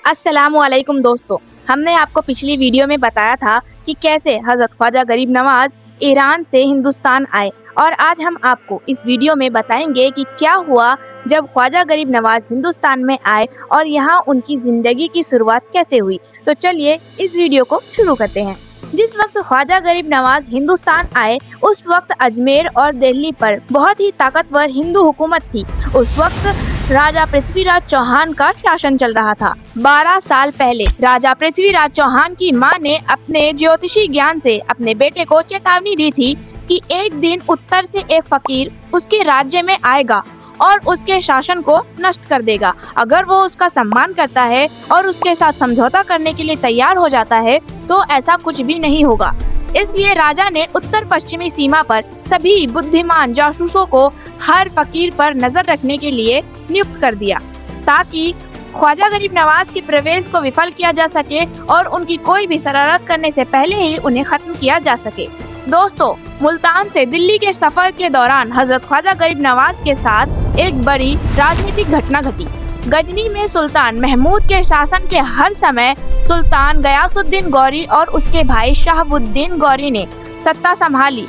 अस्सलामुअलैकुम दोस्तों, हमने आपको पिछली वीडियो में बताया था कि कैसे हजरत ख्वाजा गरीब नवाज ईरान से हिंदुस्तान आए और आज हम आपको इस वीडियो में बताएंगे कि क्या हुआ जब ख्वाजा गरीब नवाज हिंदुस्तान में आए और यहाँ उनकी जिंदगी की शुरुआत कैसे हुई। तो चलिए इस वीडियो को शुरू करते हैं। जिस वक्त ख्वाजा गरीब नवाज हिंदुस्तान आए उस वक्त अजमेर और दिल्ली पर बहुत ही ताकतवर हिंदू हुकूमत थी। उस वक्त राजा पृथ्वीराज चौहान का शासन चल रहा था। 12 साल पहले राजा पृथ्वीराज चौहान की मां ने अपने ज्योतिषी ज्ञान से अपने बेटे को चेतावनी दी थी कि एक दिन उत्तर से एक फकीर उसके राज्य में आएगा और उसके शासन को नष्ट कर देगा। अगर वो उसका सम्मान करता है और उसके साथ समझौता करने के लिए तैयार हो जाता है तो ऐसा कुछ भी नहीं होगा। इसलिए राजा ने उत्तर पश्चिमी सीमा पर सभी बुद्धिमान जासूसों को हर फकीर पर नजर रखने के लिए नियुक्त कर दिया ताकि ख्वाजा गरीब नवाज के प्रवेश को विफल किया जा सके और उनकी कोई भी शरारत करने से पहले ही उन्हें खत्म किया जा सके। दोस्तों, मुल्तान से दिल्ली के सफर के दौरान हजरत ख्वाजा गरीब नवाज के साथ एक बड़ी राजनीतिक घटना घटी। गजनी में सुल्तान महमूद के शासन के हर समय सुल्तान गयासुद्दीन गौरी और उसके भाई शहाबुद्दीन गौरी ने सत्ता संभाली।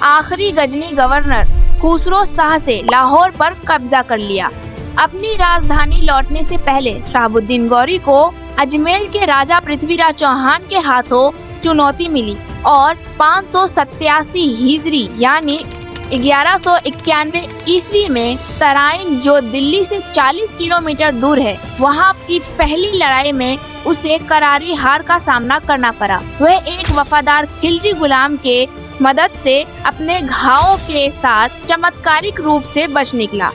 आखिरी गजनी गवर्नर खुसरो शाह से लाहौर पर कब्जा कर लिया। अपनी राजधानी लौटने से पहले शहाबुद्दीन गौरी को अजमेर के राजा पृथ्वीराज चौहान के हाथों चुनौती मिली और 587 हिजरी यानी 1191 ईस्वी में तराइन, जो दिल्ली से 40 किलोमीटर दूर है, वहां की पहली लड़ाई में उसे करारी हार का सामना करना पड़ा। वह एक वफादार खिलजी गुलाम के मदद से अपने घावों के साथ चमत्कारिक रूप से बच निकला।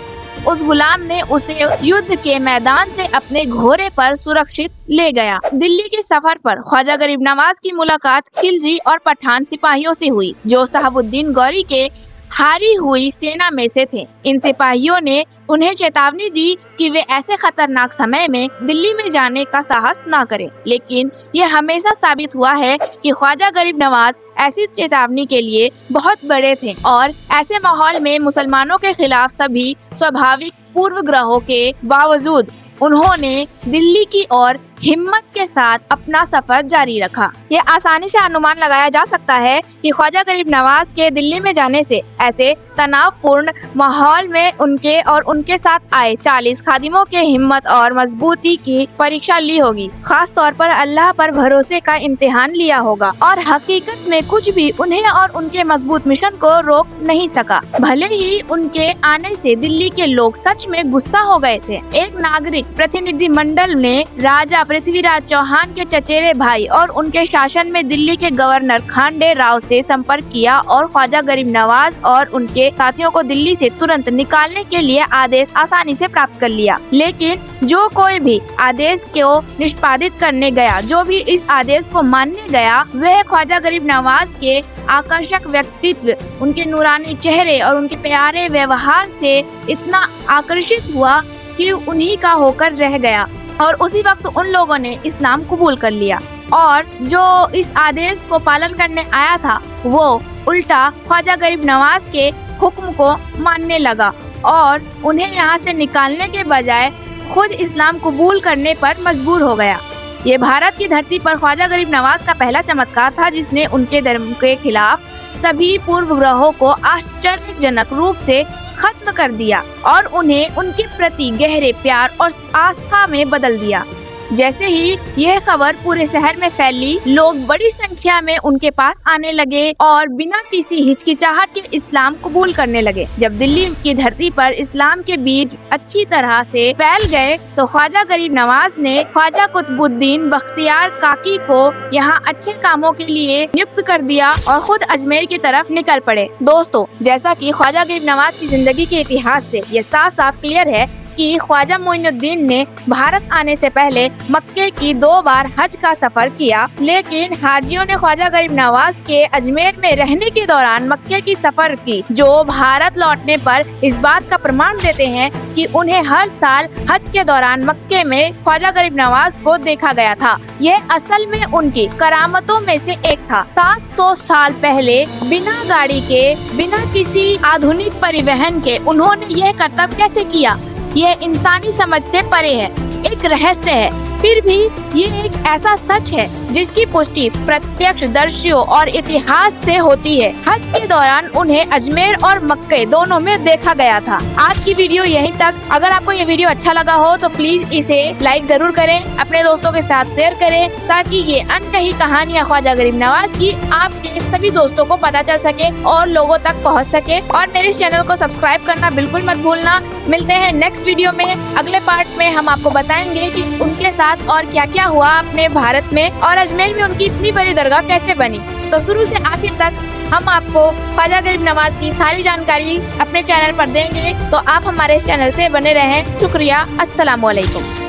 उस गुलाम ने उसे युद्ध के मैदान से अपने घोड़े पर सुरक्षित ले गया। दिल्ली के सफर पर ख्वाजा गरीब नवाज की मुलाकात खिलजी और पठान सिपाहियों से हुई जो शहाबुद्दीन गौरी के हारी हुई सेना में से थे। इन सिपाहियों ने उन्हें चेतावनी दी कि वे ऐसे खतरनाक समय में दिल्ली में जाने का साहस न करें, लेकिन यह हमेशा साबित हुआ है कि ख्वाजा गरीब नवाज ऐसी चेतावनी के लिए बहुत बड़े थे और ऐसे माहौल में मुसलमानों के खिलाफ सभी स्वाभाविक पूर्वग्रहों के बावजूद उन्होंने दिल्ली की ओर हिम्मत के साथ अपना सफर जारी रखा। ये आसानी से अनुमान लगाया जा सकता है कि ख्वाजा गरीब नवाज के दिल्ली में जाने से ऐसे तनावपूर्ण माहौल में उनके और उनके साथ आए 40 खादिमों के हिम्मत और मजबूती की परीक्षा ली होगी। खास तौर पर अल्लाह पर भरोसे का इम्तिहान लिया होगा और हकीकत में कुछ भी उन्हें और उनके मजबूत मिशन को रोक नहीं सका। भले ही उनके आने से दिल्ली के लोग सच में गुस्सा हो गए थे। एक नागरिक प्रतिनिधि मंडल ने राजा पृथ्वीराज चौहान के चचेरे भाई और उनके शासन में दिल्ली के गवर्नर खांडे राव से संपर्क किया और ख्वाजा गरीब नवाज और उनके साथियों को दिल्ली से तुरंत निकालने के लिए आदेश आसानी से प्राप्त कर लिया। लेकिन जो कोई भी आदेश को निष्पादित करने गया, जो भी इस आदेश को मानने गया, वह ख्वाजा गरीब नवाज के आकर्षक व्यक्तित्व, उनके नूरानी चेहरे और उनके प्यारे व्यवहार से इतना आकर्षित हुआ कि उन्हीं का होकर रह गया और उसी वक्त उन लोगों ने इस्लाम कबूल कर लिया। और जो इस आदेश को पालन करने आया था वो उल्टा ख्वाजा गरीब नवाज के हुक्म को मानने लगा और उन्हें यहाँ से निकालने के बजाय खुद इस्लाम कबूल करने पर मजबूर हो गया। ये भारत की धरती पर ख्वाजा गरीब नवाज का पहला चमत्कार था जिसने उनके धर्म के खिलाफ सभी पूर्वग्रहों को आश्चर्यजनक रूप से खत्म कर दिया और उन्हें उनके प्रति गहरे प्यार और आस्था में बदल दिया। जैसे ही यह खबर पूरे शहर में फैली, लोग बड़ी संख्या में उनके पास आने लगे और बिना किसी हिचकिचाहट के इस्लाम कबूल करने लगे। जब दिल्ली की धरती पर इस्लाम के बीज अच्छी तरह से फैल गए तो ख्वाजा गरीब नवाज ने ख्वाजा कुतुबुद्दीन बख्तियार काकी को यहाँ अच्छे कामों के लिए नियुक्त कर दिया और खुद अजमेर की तरफ निकल पड़े। दोस्तों, जैसा कि ख्वाजा गरीब नवाज की जिंदगी के इतिहास से ये साफ साफ क्लियर है कि ख्वाजा मोइनुद्दीन ने भारत आने से पहले मक्के की 2 बार हज का सफर किया, लेकिन हाजियों ने ख्वाजा गरीब नवाज के अजमेर में रहने के दौरान मक्के की सफर की, जो भारत लौटने पर इस बात का प्रमाण देते हैं कि उन्हें हर साल हज के दौरान मक्के में ख्वाजा गरीब नवाज को देखा गया था। यह असल में उनकी करामतों में से एक था। 700 साल पहले बिना गाड़ी के, बिना किसी आधुनिक परिवहन के उन्होंने यह करतब कैसे किया, यह इंसानी समझ से परे है, एक रहस्य है। फिर भी ये एक ऐसा सच है जिसकी पुष्टि प्रत्यक्षदर्शियों और इतिहास से होती है। हज के दौरान उन्हें अजमेर और मक्के दोनों में देखा गया था। आज की वीडियो यहीं तक। अगर आपको ये वीडियो अच्छा लगा हो तो प्लीज इसे लाइक जरूर करें, अपने दोस्तों के साथ शेयर करें ताकि ये अनकही कहानियाँ ख्वाजा गरीब नवाज की आपके सभी दोस्तों को पता चल सके और लोगों तक पहुँच सके। और मेरे इस चैनल को सब्सक्राइब करना बिल्कुल मत भूलना। मिलते हैं नेक्स्ट वीडियो में। अगले पार्ट में हम आपको बताएंगे कि उनके साथ और क्या क्या हुआ अपने भारत में और अजमेर में उनकी इतनी बड़ी दरगाह कैसे बनी। तो शुरू से आखिर तक हम आपको ख्वाजा गरीब नवाज की सारी जानकारी अपने चैनल पर देंगे, तो आप हमारे इस चैनल से बने रहें। शुक्रिया। अस्सलाम वालेकुम।